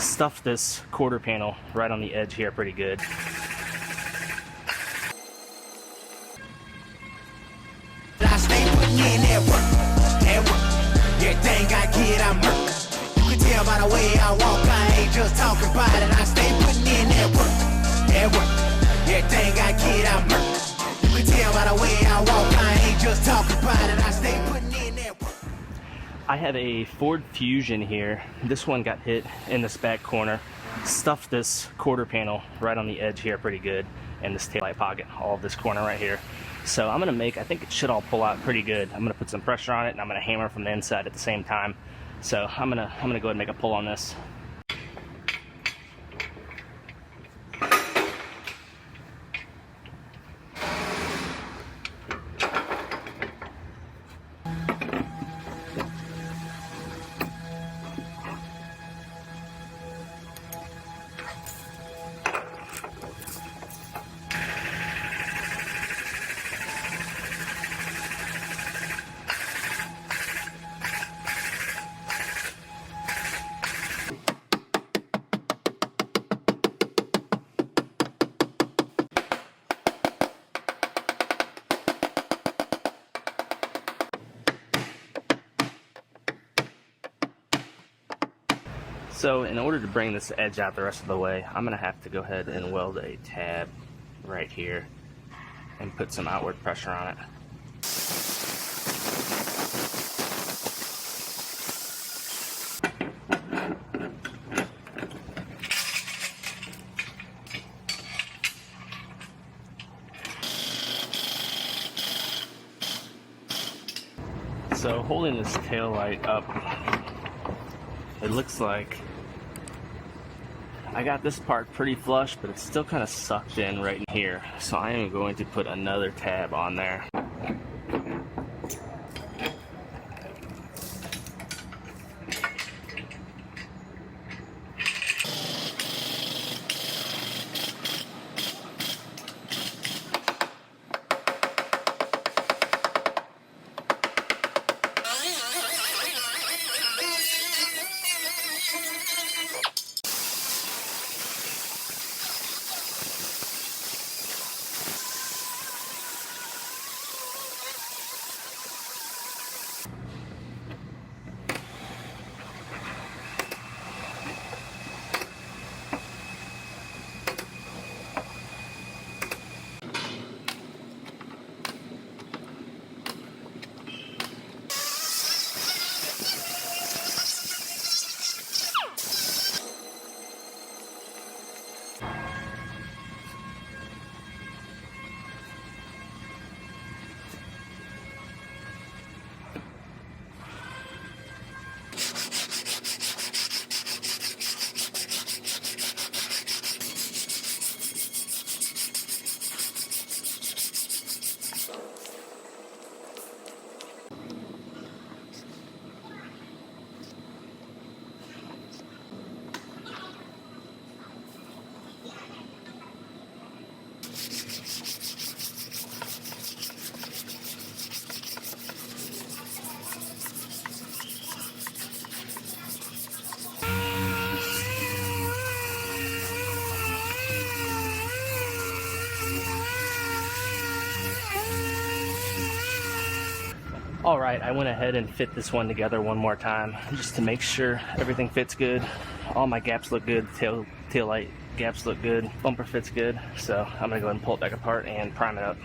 stuffed this quarter panel right on the edge here pretty good. I stay putting in that work. Everything I get, I'm work. You can tell by the way I walk, I ain't just talking about it. I stay putting in that work. Everything I get, I'm work. You can tell by the way I walk, I ain't just talking about it. I stay putting in that work. I have a Ford Fusion here. This one got hit in this back corner. Stuffed this quarter panel right on the edge here pretty good, and this taillight pocket, all of this corner right here. So I'm gonna I think it should all pull out pretty good. I'm gonna put some pressure on it, and I'm gonna hammer from the inside at the same time. So I'm gonna go ahead and make a pull on this. So in order to bring this edge out the rest of the way, I'm going to have to go ahead and weld a tab right here and put some outward pressure on it. So holding this tail light up, it looks like I got this part pretty flush, but it's still kind of sucked in right in here. So I am going to put another tab on there. Alright, I went ahead and fit this one together one more time just to make sure everything fits good. All my gaps look good, tail light gaps look good, bumper fits good, so I'm going to go ahead and pull it back apart and prime it up.